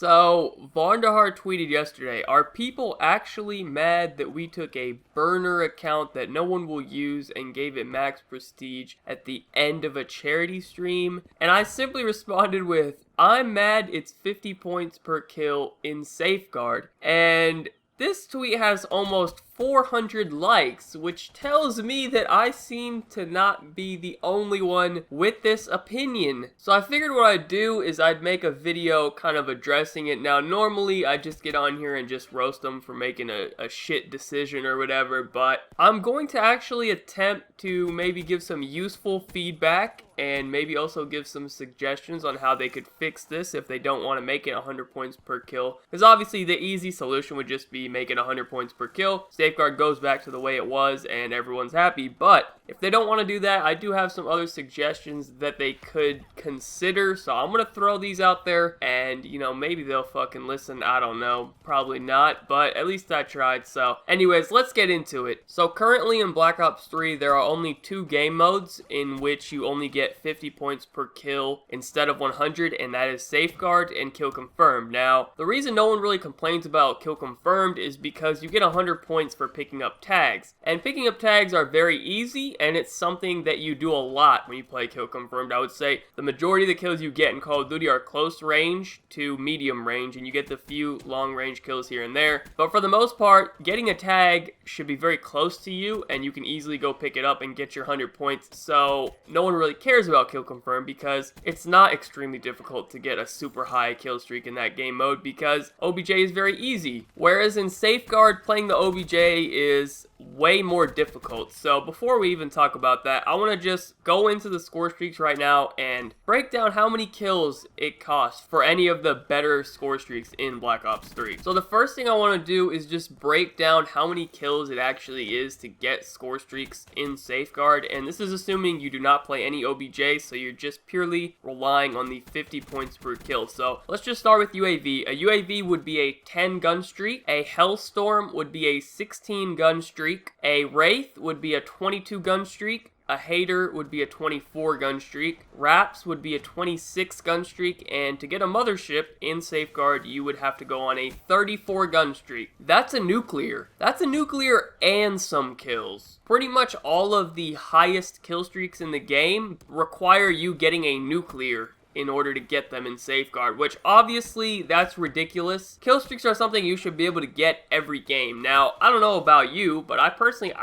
So, Vondahar tweeted yesterday, are people actually mad that we took a burner account that no one will use and gave it max prestige at the end of a charity stream? And I simply responded with, I'm mad it's 50 points per kill in Safeguard. And this tweet has almost 400 likes, which tells me that I seem to not be the only one with this opinion. So I figured what I'd do is I'd make a video kind of addressing it. Now, normally I just get on here and just roast them for making a shit decision or whatever, but I'm going to actually attempt to maybe give some useful feedback and maybe also give some suggestions on how they could fix this if they don't want to make it 100 points per kill. Because obviously the easy solution would just be make it 100 points per kill. Safeguard goes back to the way it was and everyone's happy. But if they don't want to do that, I do have some other suggestions that they could consider. So I'm going to throw these out there and, you know, maybe they'll fucking listen. I don't know. Probably not, but at least I tried. So anyways, let's get into it. So currently in Black Ops 3, there are only 2 game modes in which you only get 50 points per kill instead of 100, and that is Safeguard and Kill Confirmed. Now, the reason no one really complains about Kill Confirmed is because you get 100 points for picking up tags. And picking up tags are very easy, and it's something that you do a lot when you play Kill Confirmed. I would say the majority of the kills you get in Call of Duty are close range to medium range, and you get the few long range kills here and there. But for the most part, getting a tag should be very close to you, and you can easily go pick it up and get your 100 points. So no one really cares about Kill Confirmed because it's not extremely difficult to get a super high kill streak in that game mode because OBJ is very easy. Whereas in Safeguard, playing the OBJ is way more difficult. So before we even talk about that, I want to just go into the score streaks right now and break down how many kills it costs for any of the better score streaks in Black Ops 3. So the first thing I want to do is just break down how many kills it actually is to get score streaks in Safeguard, and this is assuming you do not play any OBJ, so you're just purely relying on the 50 points per kill. So let's just start with UAV. A UAV would be a 10 gun streak, a Hellstorm would be a 16 gun streak, a Wraith would be a 22 gun streak, a Hater would be a 24 gun streak, Raps would be a 26 gun streak, and to get a Mothership in Safeguard, you would have to go on a 34 gun streak. That's a nuclear. That's a nuclear and some kills. Pretty much all of the highest kill streaks in the game require you getting a nuclear in order to get them in Safeguard, which obviously that's ridiculous. Kill streaks are something you should be able to get every game. Now, I don't know about you, but I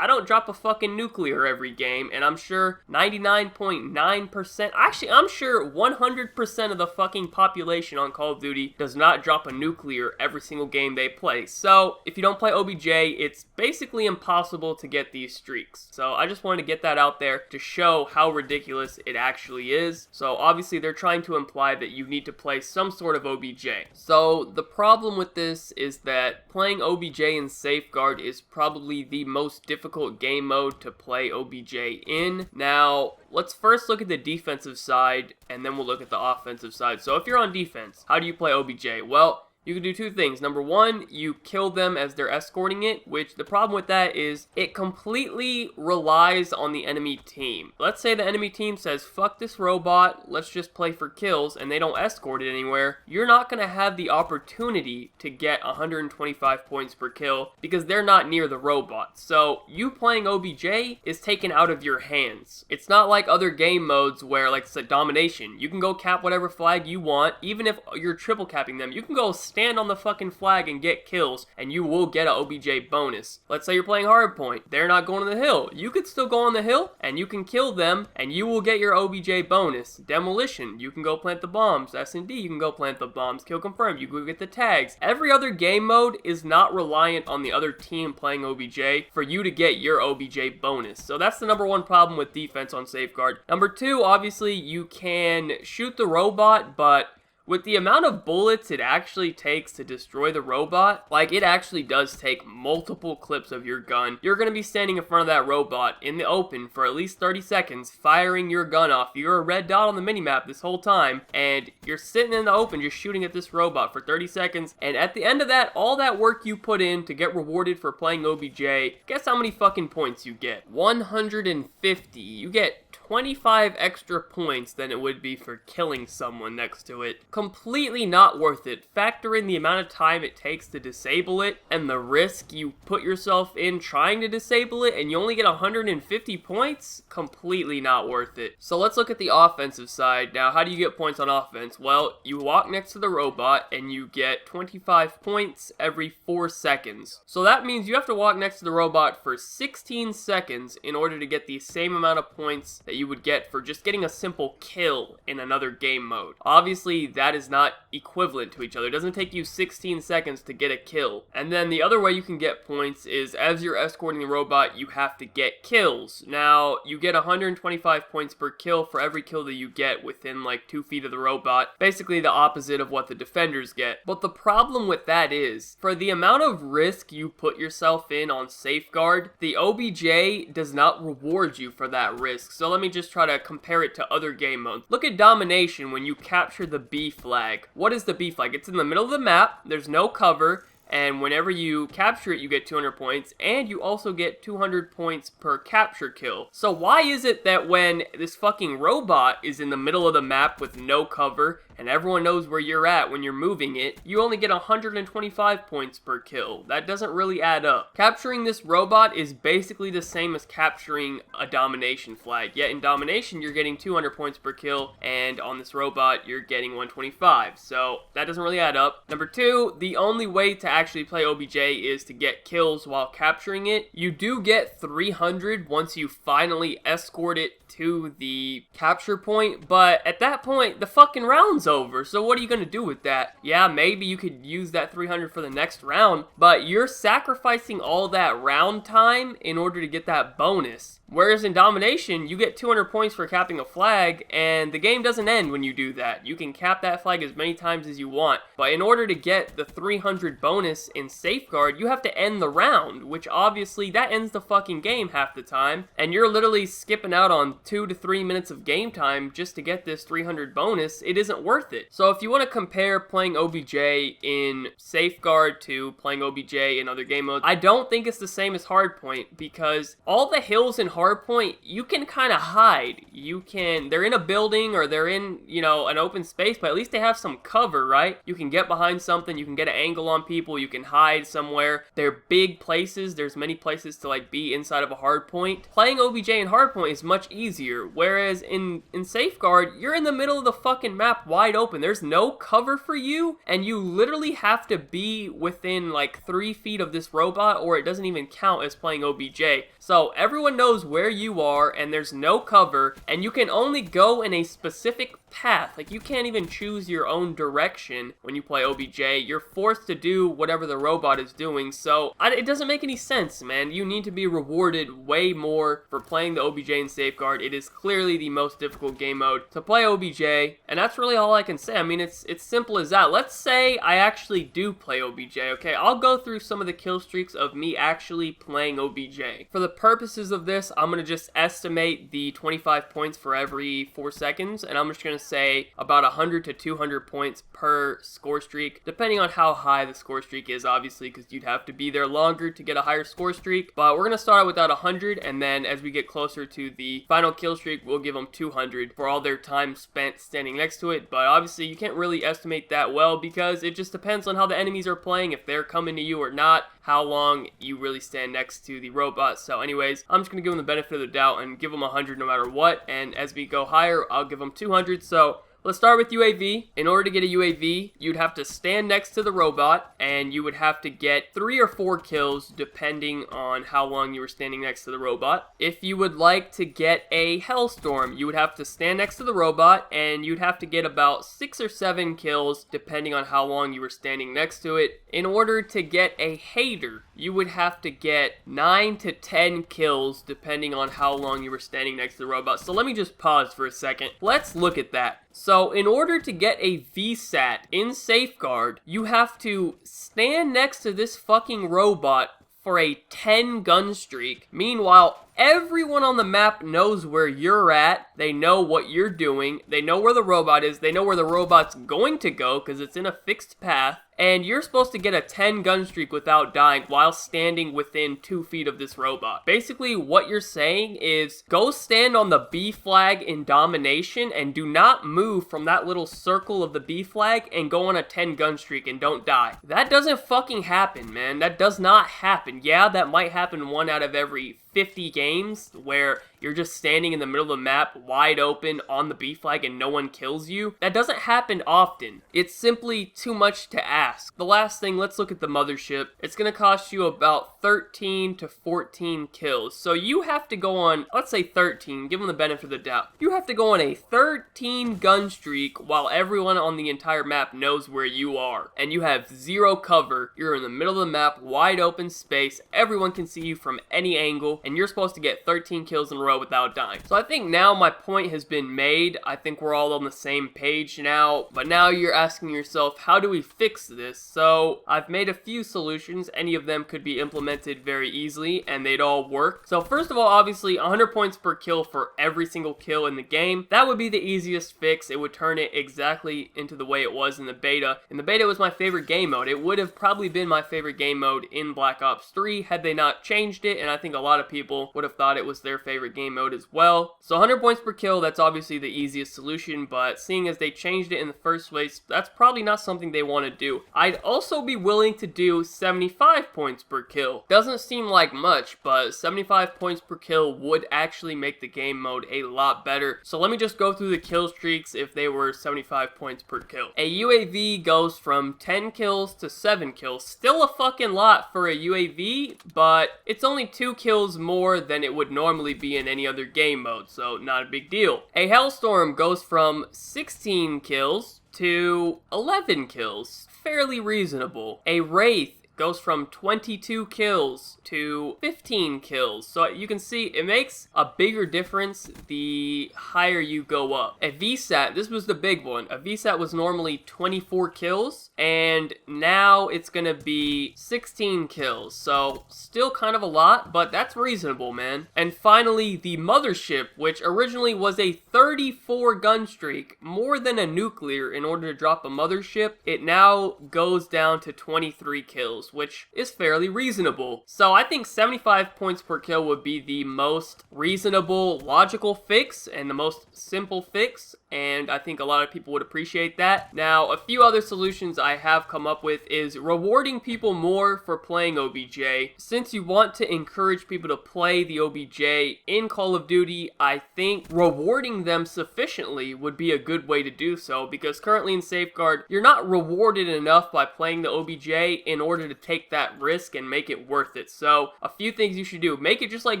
don't drop a fucking nuclear every game, and I'm sure 99.9%, actually I'm sure 100% of the fucking population on Call of Duty does not drop a nuclear every single game they play. So, if you don't play OBJ, it's basically impossible to get these streaks. So, I just wanted to get that out there to show how ridiculous it actually is. So, obviously they're trying to imply that you need to play some sort of OBJ. So the problem with this is that playing OBJ in Safeguard is probably the most difficult game mode to play OBJ in. Now, let's first look at the defensive side, and then we'll look at the offensive side. So if you're on defense, how do you play OBJ? Well, you can do 2 things. Number 1, you kill them as they're escorting it, which the problem with that is it completely relies on the enemy team. Let's say the enemy team says, fuck this robot, let's just play for kills, and they don't escort it anywhere. You're not going to have the opportunity to get 125 points per kill because they're not near the robot. So you playing OBJ is taken out of your hands. It's not like other game modes where, like, it's domination. You can go cap whatever flag you want. Even if you're triple capping them, you can go stand on the fucking flag and get kills, and you will get an OBJ bonus. Let's say you're playing hardpoint. They're not going to the hill. You could still go on the hill, and you can kill them, and you will get your OBJ bonus. Demolition, you can go plant the bombs. S&D, you can go plant the bombs. Kill confirmed, you go get the tags. Every other game mode is not reliant on the other team playing OBJ for you to get your OBJ bonus. So that's the number 1 problem with defense on Safeguard. Number 2, obviously, you can shoot the robot, but with the amount of bullets it actually takes to destroy the robot, like, it actually does take multiple clips of your gun. You're going to be standing in front of that robot in the open for at least 30 seconds, firing your gun off. You're a red dot on the minimap this whole time, and you're sitting in the open just shooting at this robot for 30 seconds, and at the end of that, all that work you put in to get rewarded for playing OBJ, guess how many fucking points you get? 150. You get 25 extra points than it would be for killing someone next to it. Completely not worth it. Factor in the amount of time it takes to disable it and the risk you put yourself in trying to disable it, and you only get 150 points? Completely not worth it. So let's look at the offensive side. Now, how do you get points on offense? Well, you walk next to the robot and you get 25 points every 4 seconds. So that means you have to walk next to the robot for 16 seconds in order to get the same amount of points that you would get for just getting a simple kill in another game mode. Obviously, that is not equivalent to each other. It doesn't take you 16 seconds to get a kill. And then the other way you can get points is as you're escorting the robot, you have to get kills. Now, you get 125 points per kill for every kill that you get within like 2 feet of the robot. Basically the opposite of what the defenders get. But the problem with that is, for the amount of risk you put yourself in on Safeguard, the OBJ does not reward you for that risk. So let me just try to compare it to other game modes. Look at Domination when you capture the B flag. What is the B flag? It's in the middle of the map, there's no cover, and whenever you capture it, you get 200 points, and you also get 200 points per capture kill. So why is it that when this fucking robot is in the middle of the map with no cover, and everyone knows where you're at when you're moving it, you only get 125 points per kill? That doesn't really add up. Capturing this robot is basically the same as capturing a domination flag, yet in domination you're getting 200 points per kill, and on this robot you're getting 125, so that doesn't really add up. Number 2, the only way to actually play OBJ is to get kills while capturing it. You do get 300 once you finally escort it to the capture point, but at that point the fucking round's over, so what are you gonna do with that? Yeah, maybe you could use that 300 for the next round, but you're sacrificing all that round time in order to get that bonus. Whereas in Domination, you get 200 points for capping a flag, and the game doesn't end when you do that. You can cap that flag as many times as you want, but in order to get the 300 bonus in Safeguard, you have to end the round, which obviously that ends the fucking game half the time, and you're literally skipping out on 2 to 3 minutes of game time just to get this 300 bonus. It isn't worth it. So if you want to compare playing OBJ in Safeguard to playing OBJ in other game modes, I don't think it's the same as Hardpoint, because all the hills in Hardpoint, you can kind of hide. They're in a building or they're in, an open space, but at least they have some cover, right? You can get behind something, you can get an angle on people, you can hide somewhere. They're big places, there's many places to like be inside of a Hardpoint. Playing OBJ in Hardpoint is much easier, whereas in Safeguard, you're in the middle of the fucking map wide open. There's no cover for you, and you literally have to be within like 3 feet of this robot, or it doesn't even count as playing OBJ. So everyone knows where you are, and there's no cover, and you can only go in a specific path. Like, you can't even choose your own direction when you play OBJ. You're forced to do whatever the robot is doing, so it doesn't make any sense, man. You need to be rewarded way more for playing the OBJ in Safeguard. It is clearly the most difficult game mode to play OBJ, and that's really all I can say. I mean, it's simple as that. Let's say I actually do play OBJ, okay? I'll go through some of the kill streaks of me actually playing OBJ. For the purposes of this, I'm going to just estimate the 25 points for every 4 seconds, and I'm just going to say about 100 to 200 points per score streak, depending on how high the score streak is, obviously, because you'd have to be there longer to get a higher score streak. But we're going to start out with that 100, and then as we get closer to the final kill streak, we'll give them 200 for all their time spent standing next to it. But obviously, you can't really estimate that well, because it just depends on how the enemies are playing, if they're coming to you or not, how long you really stand next to the robot. So anyways, I'm just going to give them the benefit of the doubt and give them 100 no matter what, and as we go higher, I'll give them 200. So let's start with UAV. In order to get a UAV, you'd have to stand next to the robot, and you would have to get 3 or 4 kills depending on how long you were standing next to the robot. If you would like to get a Hellstorm, you would have to stand next to the robot, and you'd have to get about 6 or 7 kills depending on how long you were standing next to it. In order to get a Hater, you would have to get 9 to 10 kills depending on how long you were standing next to the robot. So let me just pause for a second. Let's look at that. So in order to get a VSAT in Safeguard, you have to stand next to this fucking robot for a 10 gun streak. Meanwhile, everyone on the map knows where you're at. They know what you're doing. They know where the robot is. They know where the robot's going to go because it's in a fixed path. And you're supposed to get a 10 gun streak without dying while standing within 2 feet of this robot. Basically, what you're saying is go stand on the B flag in domination and do not move from that little circle of the B flag and go on a 10 gun streak and don't die. That doesn't fucking happen, man. That does not happen. Yeah, that might happen 1 out of every 50 games where you're just standing in the middle of the map wide open on the B flag and no one kills you. That doesn't happen often. It's simply too much to ask. The last thing, let's look at the mothership. It's gonna cost you about 13 to 14 kills. So you have to go on, let's say 13, give them the benefit of the doubt. You have to go on a 13 gun streak while everyone on the entire map knows where you are. And you have 0 cover. You're in the middle of the map, wide open space. Everyone can see you from any angle. And you're supposed to get 13 kills in a row without dying. So I think now my point has been made. I think we're all on the same page now. But now you're asking yourself, how do we fix this? So I've made a few solutions. Any of them could be implemented very easily and they'd all work. So first of all, obviously 100 points per kill for every single kill in the game. That would be the easiest fix. It would turn it exactly into the way it was in the beta. In the beta, it was my favorite game mode. It would have probably been my favorite game mode in Black Ops 3 had they not changed it, and I think a lot of people would have thought it was their favorite game mode as well. So 100 points per kill, that's obviously the easiest solution, but seeing as they changed it in the first place, that's probably not something they want to do. I'd also be willing to do 75 points per kill. Doesn't seem like much, but 75 points per kill would actually make the game mode a lot better. So let me just go through the kill streaks if they were 75 points per kill. A UAV goes from 10 kills to 7 kills. Still a fucking lot for a UAV, but it's only 2 kills more than it would normally be in any other game mode, so not a big deal. A Hellstorm goes from 16 kills to 11 kills. Fairly reasonable. A Wraith goes from 22 kills to 15 kills. So you can see it makes a bigger difference the higher you go up. A VSAT, this was the big one. A VSAT was normally 24 kills and now it's gonna be 16 kills. So still kind of a lot, but that's reasonable, man. And finally, the Mothership, which originally was a 34 gun streak, more than a nuclear in order to drop a Mothership. It now goes down to 23 kills, which is fairly reasonable. So I think 75 points per kill would be the most reasonable, logical fix and the most simple fix, and I think a lot of people would appreciate that. Now, a few other solutions I have come up with is rewarding people more for playing OBJ. Since you want to encourage people to play the OBJ in Call of Duty, I think rewarding them sufficiently would be a good way to do so, because currently in Safeguard, you're not rewarded enough by playing the OBJ in order to take that risk and make it worth it. So a few things you should do. Make it just like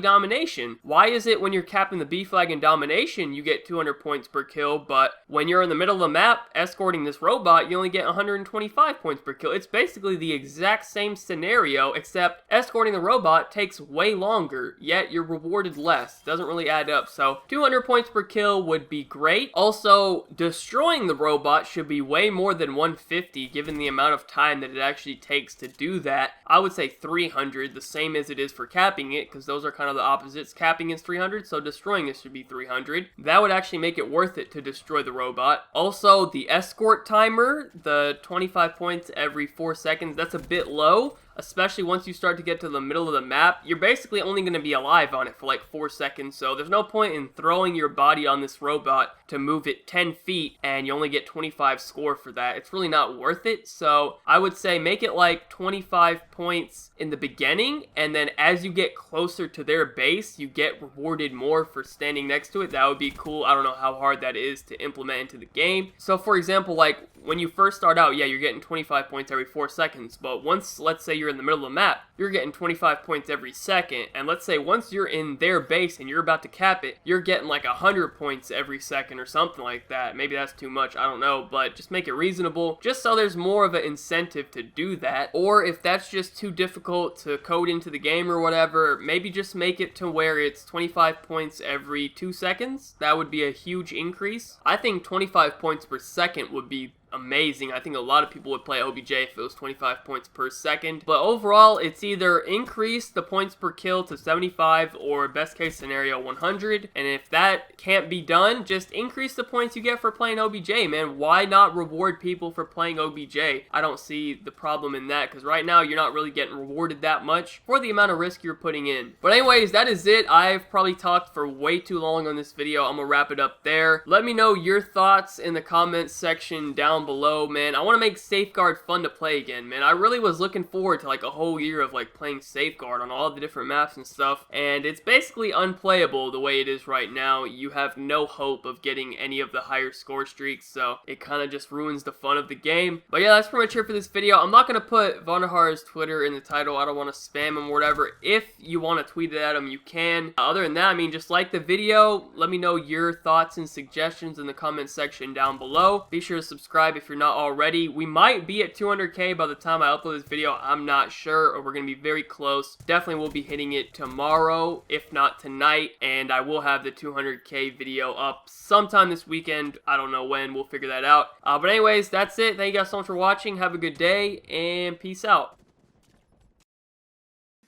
Domination. Why is it when you're capping the B flag in Domination, you get 200 points per kill, but when you're in the middle of the map escorting this robot, you only get 125 points per kill? It's basically the exact same scenario, except escorting the robot takes way longer, yet you're rewarded less. Doesn't really add up. So 200 points per kill would be great. Also, destroying the robot should be way more than 150 given the amount of time that it actually takes to do that. I would say 300, the same as it is for capping it, because those are kind of the opposites. Capping is 300, so destroying it should be 300. That would actually make it worth it to destroy the robot. Also, the escort timer, the 25 points every 4 seconds, that's a bit low. Especially once you start to get to the middle of the map, you're basically only going to be alive on it for like 4 seconds, so there's no point in throwing your body on this robot to move it 10 feet and you only get 25 score for that. It's really not worth it, so I would say make it like 25 points in the beginning, and then as you get closer to their base, you get rewarded more for standing next to it. That would be cool. I don't know how hard that is to implement into the game. So for example, like when you first start out, yeah, you're getting 25 points every 4 seconds, but once, let's say you're in the middle of the map, you're getting 25 points every second, and let's say once you're in their base and you're about to cap it, you're getting like 100 points every second or something like that. Maybe that's too much, I don't know, but just make it reasonable, just so there's more of an incentive to do that. Or if that's just too difficult to code into the game or whatever, maybe just make it to where it's 25 points every 2 seconds. That would be a huge increase. I think 25 points per second would be amazing. I think a lot of people would play OBJ if it was 25 points per second. But overall, it's either increase the points per kill to 75 or best case scenario 100. And if that can't be done, just increase the points you get for playing OBJ, man. Why not reward people for playing OBJ? I don't see the problem in that, because right now you're not really getting rewarded that much for the amount of risk you're putting in. But anyways, that is it. I've probably talked for way too long on this video. I'm gonna wrap it up there. Let me know your thoughts in the comments section down below, man. I want to make Safeguard fun to play again, man. I really was looking forward to like a whole year of like playing Safeguard on all the different maps and stuff, and it's basically unplayable the way it is right now. You have no hope of getting any of the higher score streaks, so it kind of just ruins the fun of the game. But yeah, that's pretty much it for this video. I'm not going to put Vonderhaar's Twitter in the title. I don't want to spam him or whatever. If you want to tweet it at him, you can. Other than that, I mean, just like the video. Let me know your thoughts and suggestions in the comment section down below. Be sure to subscribe if you're not already. We might be at 200K by the time I upload this video. I'm not sure, or we're going to be very close. Definitely will be hitting it tomorrow, if not tonight, and I will have the 200K video up sometime this weekend. I don't know when. We'll figure that out. But anyways, that's it. Thank you guys so much for watching. Have a good day, and peace out.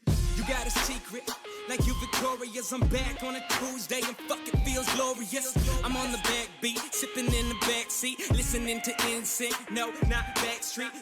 You got a secret, like you victorious. I'm back on a Tuesday and fucking feels glorious. I'm on the backbeat, sipping in the backseat, listening to NSYNC. No, not Backstreet.